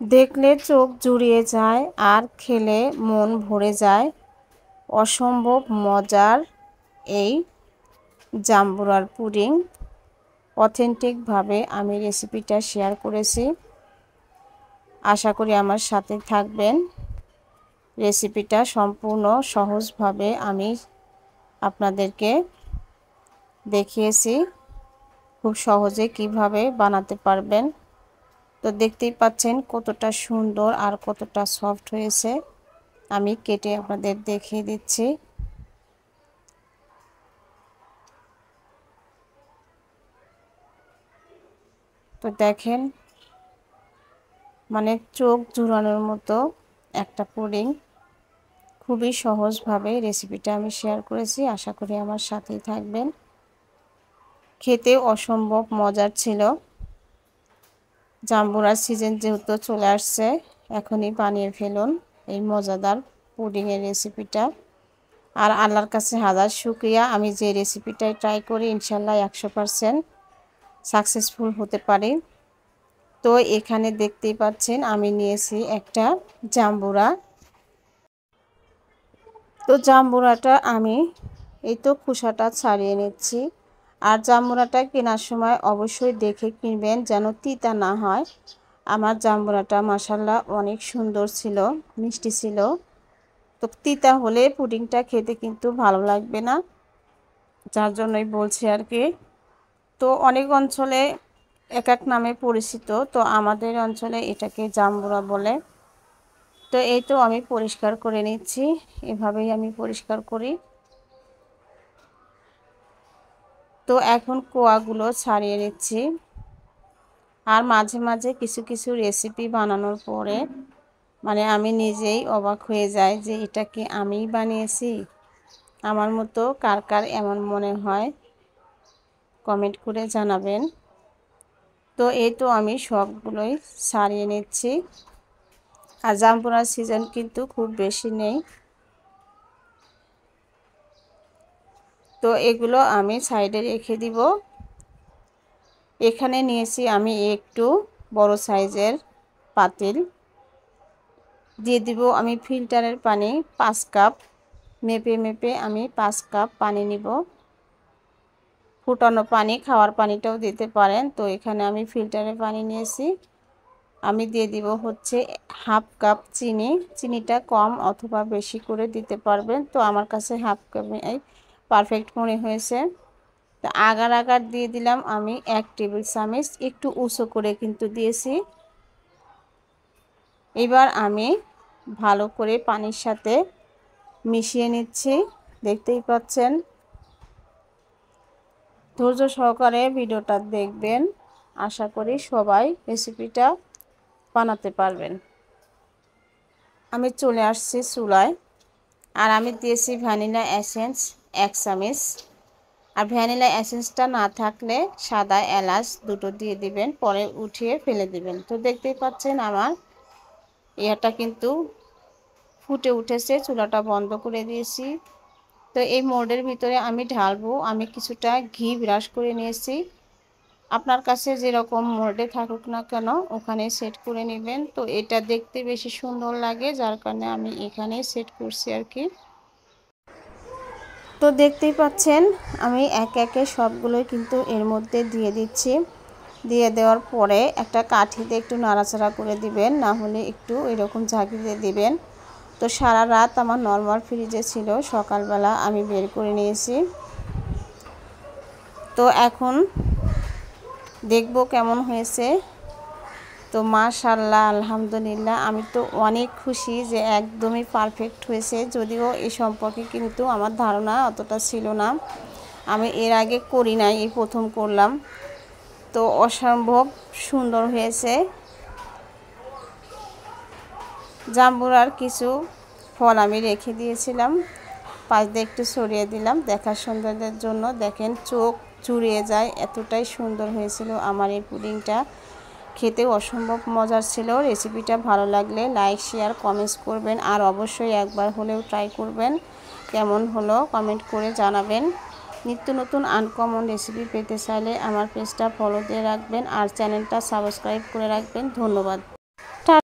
দেখলে চোখ জুড়িয়ে যায় আর খেলে মন ভরে যায়। অসম্ভব মজার এই জাম্বুরার পুডিং অথেন্টিকভাবে আমি রেসিপিটা শেয়ার করেছি। আশা করি আমার সাথে থাকবেন। রেসিপিটা সম্পূর্ণ সহজভাবে আমি আপনাদেরকে দেখিয়েছি, খুব সহজে কিভাবে বানাতে পারবেন। তো দেখতেই পাচ্ছেন কতটা সুন্দর আর কতটা সফট হয়েছে। আমি কেটে আপনাদের দেখিয়ে দিচ্ছি। তো দেখেন, মানে চোখ জুড়ানোর মতো একটা পুডিং। খুবই সহজভাবে রেসিপিটা আমি শেয়ার করেছি। আশা করি আমার সাথেই থাকবেন। খেতে অসম্ভব মজার ছিল। জাম্বুরার সিজন যেহেতু চলে আসছে, এখনই বানিয়ে ফেলুন এই মজাদার পুডিংয়ের রেসিপিটা। আর আল্লাহর কাছে হাজার শুকরিয়া, আমি যে রেসিপিটাই ট্রাই করি ইনশাল্লাহ 100% সাকসেসফুল হতে পারি। তো এখানে দেখতেই পাচ্ছেন আমি নিয়েছি একটা জাম্বুরা। তো জাম্বুরাটা আমি এই তো খোসাটা ছাড়িয়ে নিচ্ছি। আর জাম্বুরাটা কেনার সময় অবশ্যই দেখে কিনবেন যেন তিতা না হয়। আমার জাম্বুরাটা মাশাআল্লাহ অনেক সুন্দর ছিল, মিষ্টি ছিল। তো তিতা হলে পুডিংটা খেতে কিন্তু ভালো লাগবে না, যার জন্যই বলছি আর কি। তো অনেক অঞ্চলে এক এক নামে পরিচিত, তো আমাদের অঞ্চলে এটাকে জাম্বুরা বলে। তো এই তো আমি পরিষ্কার করে নিচ্ছি, এভাবেই আমি পরিষ্কার করি। তো এখন কোয়াগুলো ছাড়িয়ে নিচ্ছি। আর মাঝে মাঝে কিছু কিছু রেসিপি বানানোর পরে মানে আমি নিজেই অবাক হয়ে যাই যে এটা কি আমিই বানিয়েছি। আমার মতো কার কার এমন মনে হয় কমেন্ট করে জানাবেন। তো এই তো আমি সবগুলোই ছাড়িয়ে নিচ্ছি। আর জাম্বুরার সিজন কিন্তু খুব বেশি নেই। তো এগুলো আমি সাইডে রেখে দিব। এখানে নিয়েছি আমি একটু বড় সাইজের পাতিল, দিয়ে দিব আমি ফিল্টারের পানি 5 কাপ। মেপে মেপে আমি 5 কাপ পানি নিব। ফুটানো পানি, খাওয়ার পানিটাও দিতে পারেন। তো এখানে আমি ফিল্টারের পানি নিয়েছি। আমি দিয়ে দিব হচ্ছে হাফ কাপ চিনি। চিনিটা কম অথবা বেশি করে দিতে পারবেন। তো আমার কাছে হাফ কাপে পারফেক্ট মনে হয়েছে। তো আগার আগার দিয়ে দিলাম আমি 1 টেবিল চামচ, একটু উঁচু করে কিন্তু দিয়েছি। এবার আমি ভালো করে পানির সাথে মিশিয়ে নিচ্ছি। দেখতেই পাচ্ছেন। ধৈর্য সহকারে ভিডিওটা দেখবেন। আশা করি সবাই রেসিপিটা বানাতে পারবেন। আমি চলে আসছি চুলায়। আর আমি দিয়েছি ভ্যানিলা এসেন্স 1 চামচ। আর ভ্যানিলা এসেন্সটা না থাকলে সাদা এলাচ 2টো দিয়ে দিবেন, পরে উঠিয়ে ফেলে দিবেন। তো দেখতেই পাচ্ছেন আমার এটা কিন্তু ফুটে উঠেছে। চুলাটা বন্ধ করে দিয়েছি। তো এই মোল্ডের ভিতরে আমি ঢালবো। আমি কিছুটা ঘি ব্রাশ করে নিয়েছি। আপনার কাছে যেরকম মোল্ডে থাকুক না কেন ওখানে সেট করে নেবেন। তো এটা দেখতে বেশি সুন্দর লাগে, যার কারণে আমি এখানে সেট করছি আর কি। তো দেখতেই পাচ্ছেন আমি একে একে সবগুলোই কিন্তু এর মধ্যে দিয়ে দিচ্ছি। দিয়ে দেওয়ার পরে একটা কাঠিতে একটু নাড়াচাড়া করে দিবেন, না হলে একটু এরকম ঝাঁকি দিয়ে দিবেন। তো সারা রাত আমার নরমাল ফ্রিজে ছিল, সকালবেলা আমি বের করে নিয়েছি। তো এখন দেখব কেমন হয়েছে। তো মাশাআল্লাহ আলহামদুলিল্লাহ, আমি তো অনেক খুশি যে একদমই পারফেক্ট হয়েছে। যদিও এই সম্পর্কে কিন্তু আমার ধারণা অতটা ছিল না, আমি এর আগে করি নাই, এই প্রথম করলাম। তো অসম্ভব সুন্দর হয়েছে। জাম্বুরার কিছু ফল আমি রেখে দিয়েছিলাম, পাশ দিয়ে একটু ছড়িয়ে দিলাম দেখার সৌন্দর্যের জন্য। দেখেন চোখ জুড়িয়ে যায়, এতটাই সুন্দর হয়েছিল আমার এই পুডিংটা। খেতে অসম্ভব মজার ছিল। রেসিপিটা ভালো লাগলে লাইক শেয়ার কমেন্টস করবেন। আর অবশ্যই একবার হলেও ট্রাই করবেন। কেমন হলো কমেন্ট করে জানাবেন। নিত্য নতুন আনকমন রেসিপি পেতে চাইলে আমার পেজটা ফলো দিয়ে রাখবেন আর চ্যানেলটা সাবস্ক্রাইব করে রাখবেন। ধন্যবাদ।